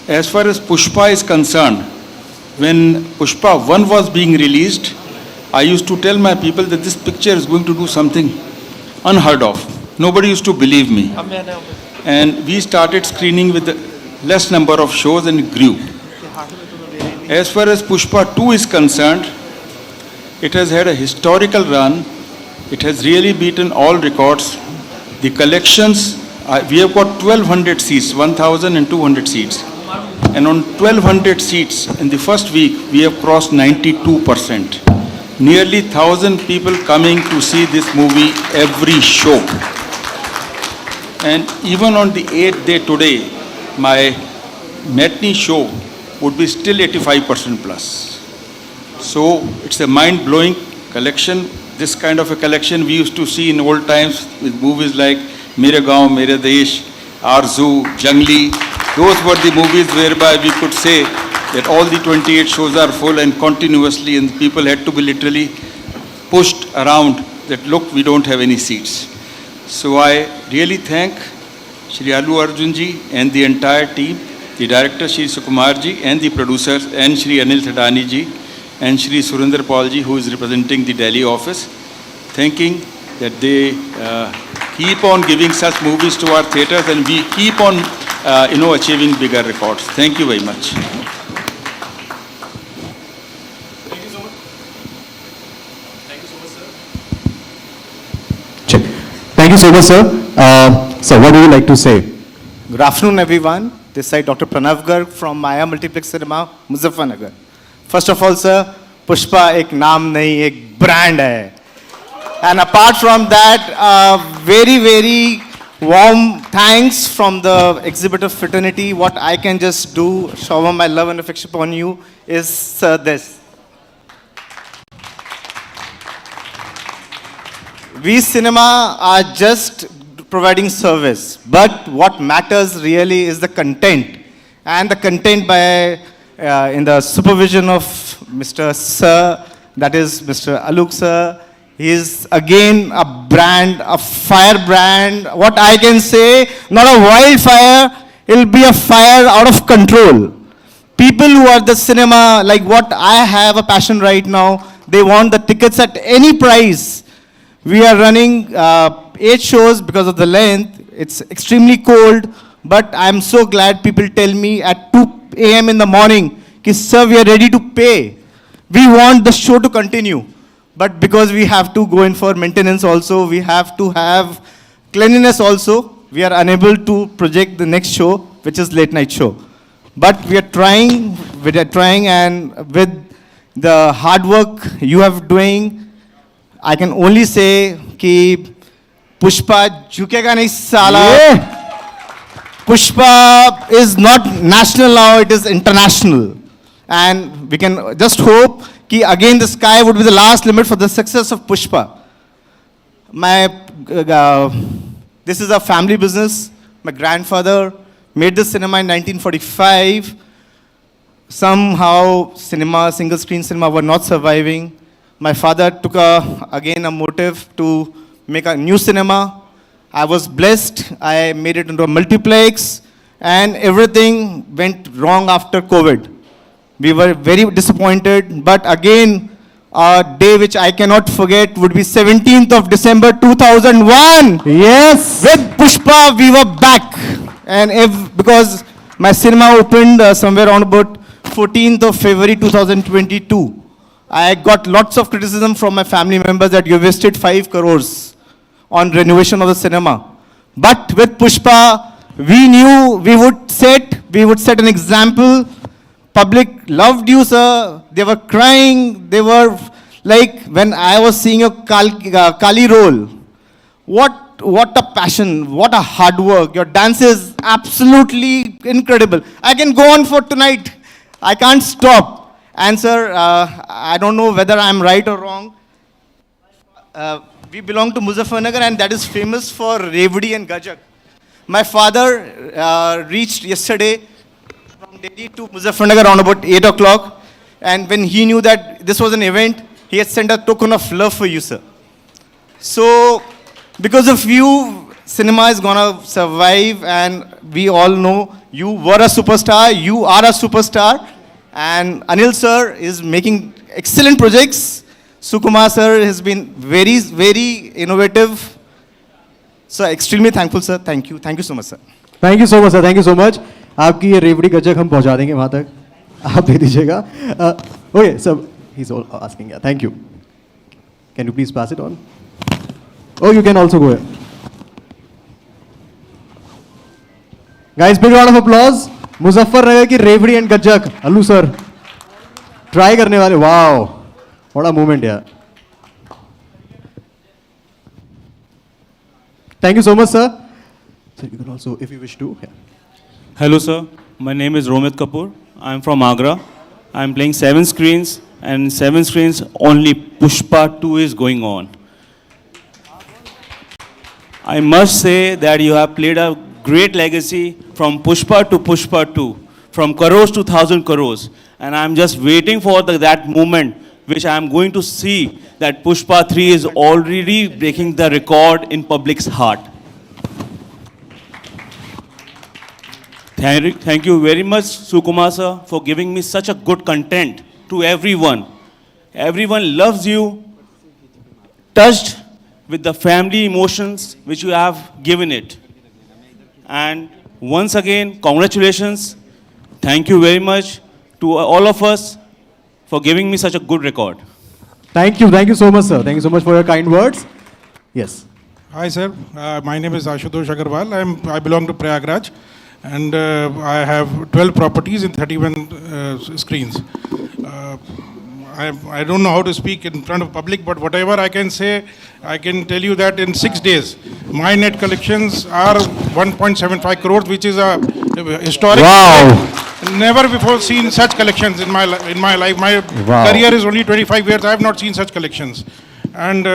As far as Pushpa is concerned, when Pushpa 1 was being released, I used to tell my people that this picture is going to do something unheard of. Nobody used to believe me. And we started screening with a less number of shows and it grew. As far as Pushpa 2 is concerned, it has had a historical run. It has really beaten all records. The collections, we have got 1200 seats, 1200 seats. And on 1200 seats, in the first week, we have crossed 92%. Nearly 1,000 people coming to see this movie every show. And even on the 8th day today, my matinee show would be still 85% plus. So it's a mind-blowing collection. This kind of a collection we used to see in old times with movies like Mere Gaon, Mere Desh, Arzu, Jangli. Those were the movies whereby we could say that all the 28 shows are full and continuously, and people had to be literally pushed around that, look, we don't have any seats. So I really thank Shri Allu Arjun ji and the entire team, the director Shri Sukumar ji and the producers and Shri Anil Thadani ji and Shri Surinder Paul ji, who is representing the Delhi office, thanking that they keep on giving such movies to our theatres and we keep on achieving bigger records. Thank you very much. Thank you so much. Thank you so much, sir. Check. Thank you so much, sir. So what do you like to say? Good afternoon, everyone. This side Dr. Pranav Garg from Maya Multiplex Cinema, Muzaffarnagar. First of all, sir, Pushpa एक नाम नहीं, एक brand है. And apart from that, very, very warm thanks from the exhibitor fraternity. What I can just do, shower my love and affection upon you, is this. We cinema are just providing service, but what matters really is the content. And the content by, in the supervision of Mr. Sir, that is Mr. Aluk Sir. He is again a brand, a fire brand. What I can say, not a wildfire, it'll be a fire out of control. People who are the cinema, like what I have a passion right now, they want the tickets at any price. We are running 8 shows because of the length. It's extremely cold, but I'm so glad people tell me at 2 a.m. in the morning, ki, sir, we are ready to pay. We want the show to continue. But because we have to go in for maintenance also, we have to have cleanliness also, we are unable to project the next show, which is late night show. But we are trying, and with the hard work you have doing, I can only say कि Pushpa झुकेगा नहीं साला. Pushpa is not national now, it is international. And we can just hope कि again the sky would be the last limit for the success of Pushpa. This is a family business. My grandfather made this cinema in 1945. Somehow single screen cinema were not surviving. My father took again a motive to make a new cinema. I was blessed. I made it into a multiplex, and everything went wrong after COVID. We were very disappointed, but again, a day which I cannot forget would be 17th of December 2001. Yes. With Pushpa, we were back. And because my cinema opened somewhere around about 14th of February 2022. I got lots of criticism from my family members that you wasted 5 crores on renovation of the cinema. But with Pushpa, we knew we would set an example. Public loved you, sir. They were crying. They were like, when I was seeing a Kali role, what a passion, what a hard work. Your dance is absolutely incredible. I can go on for tonight. I can't stop. And sir, I don't know whether I'm right or wrong. We belong to Muzaffarnagar, and that is famous for Revdi and Gajak. My father reached yesterday from Delhi to Muzaffarnagar around about 8 o'clock. And when he knew that this was an event, he had sent a token of love for you, sir. So, because of you, cinema is gonna survive, and we all know you were a superstar, you are a superstar, and Anil sir is making excellent projects. Sukumar sir has been very, very innovative. So extremely thankful, sir. Thank you so much, sir. Thank you so much sir, thank you so much. आपकी ये रेवड़ी गजक हम पहुंचा देंगे वहां तक, आप दे दीजिएगा. Okay sir, he is asking. Thank you. Can you please pass it on? Oh, you can also go here. Guys, big round of applause. Muzaffarnagar की रेवड़ी एंड गज्जक, अल्लू सर ट्राई करने वाले. वाओ, व्हाट अ मोमेंट यार. Thank you so much, sir. So you can also, if you wish to. Yeah. Hello, sir. My name is Romit Kapoor. I'm from Agra. I'm playing 7 screens, and 7 screens only Pushpa 2 is going on. I must say that you have played a great legacy from Pushpa to Pushpa 2, from crores to 1,000 crores. And I'm just waiting for that moment which I'm going to see that Pushpa 3 is already breaking the record in public's heart. Thank you very much, Sukumar sir, for giving me such a good content to everyone. Everyone loves you, touched with the family emotions which you have given it. And once again, congratulations. Thank you very much to all of us for giving me such a good record. Thank you so much, sir. Thank you so much for your kind words. Yes. Hi, sir. My name is Ashutosh Agarwal. I belong to Prayagraj, and I have 12 properties in 31 screens. I don't know how to speak in front of public, but whatever I can say, I can tell you that in 6 days, my net collections are 1.75 crores, which is a historic. Wow. Never before seen such collections in my life. My career is only 25 years. I have not seen such collections. And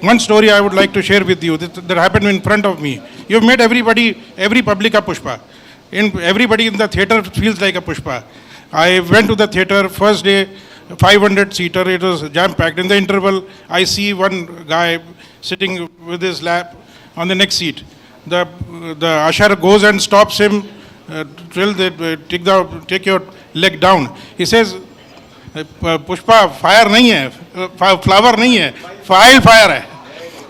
one story I would like to share with you that happened in front of me. You've made every public a Pushpa. Everybody in the theater feels like a Pushpa. I went to the theater first day, 500 seater. It was jam packed. In the interval, I see one guy sitting with his lap on the next seat. The usher goes and stops him till they take your leg down. He says, Pushpa, fire nahi hai, flower nahi hai, fire hai.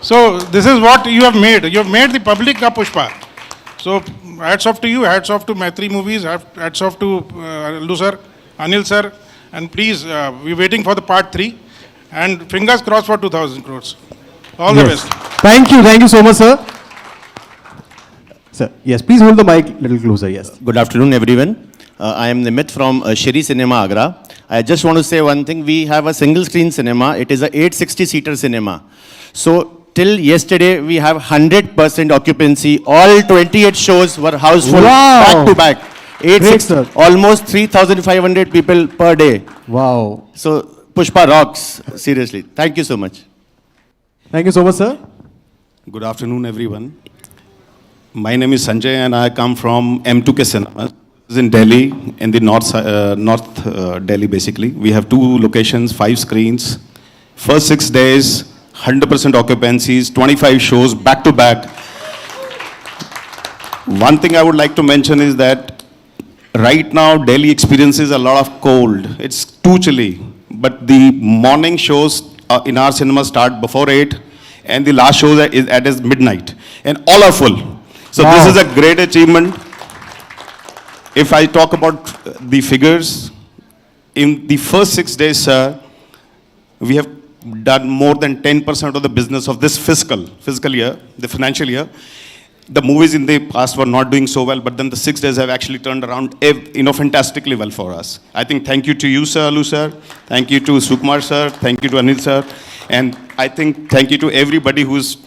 So this is what you have made. You have made the public a Pushpa. So hats off to you, hats off to Maitri Movies, hats off to Allu sir, Anil sir, and please, we're waiting for the part 3, and fingers crossed for 2,000 crores. All the best. Thank you so much, sir. Sir, yes, please hold the mic a little closer. Yes. Good afternoon, everyone. I am Nimit from Shri Cinema Agra. I just want to say one thing. We have a single screen cinema. It is a 860-seater cinema. So till yesterday, we have 100% occupancy. All 28 shows were housed full, Wow. back to back. Great, sir. Almost 3,500 people per day. Wow. So Pushpa rocks, seriously. Thank you so much. Thank you so much, sir. Good afternoon, everyone. My name is Sanjay, and I come from M2K Cinema. It's in Delhi, in the north Delhi, basically. We have 2 locations, 5 screens. First 6 days, 100% occupancies, 25 shows back to back. One thing I would like to mention is that right now Delhi experiences a lot of cold. It's too chilly, but the morning shows in our cinema start before 8, and the last show is at midnight, and all are full. So Wow. this is a great achievement. If I talk about the figures, in the first 6 days, sir, we have done more than 10% of the business of this fiscal year, the financial year. The movies in the past were not doing so well, but then the 6 days have actually turned around, fantastically well for us. I think thank you to you, sir, Allu sir. Thank you to Sukumar sir. Thank you to Anil sir. And I think thank you to everybody who's,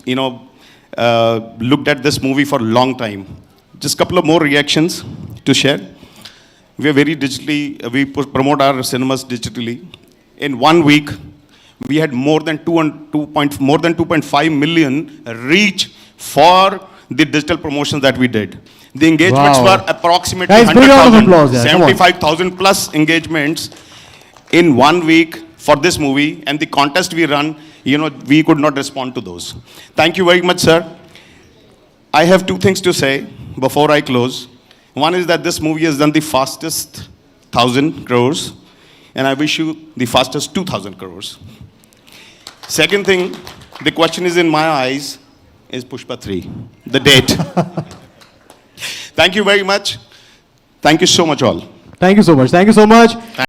looked at this movie for a long time. Just a couple of more reactions to share. We are very we promote our cinemas digitally. In 1 week, we had more than 2.5 million reach for the digital promotions that we did. The engagements Wow. were approximately Guys, big round of applause, 100,000, yeah, come on. 75,000 plus engagements in 1 week for this movie, and the contest we run, we could not respond to those. Thank you very much, sir. I have two things to say before I close. One is that this movie has done the fastest 1,000 crores, and I wish you the fastest 2,000 crores. Second thing, the question is in my eyes, is Pushpa 3, the date. Thank you very much. Thank you so much all. Thank you so much. Thank you so much.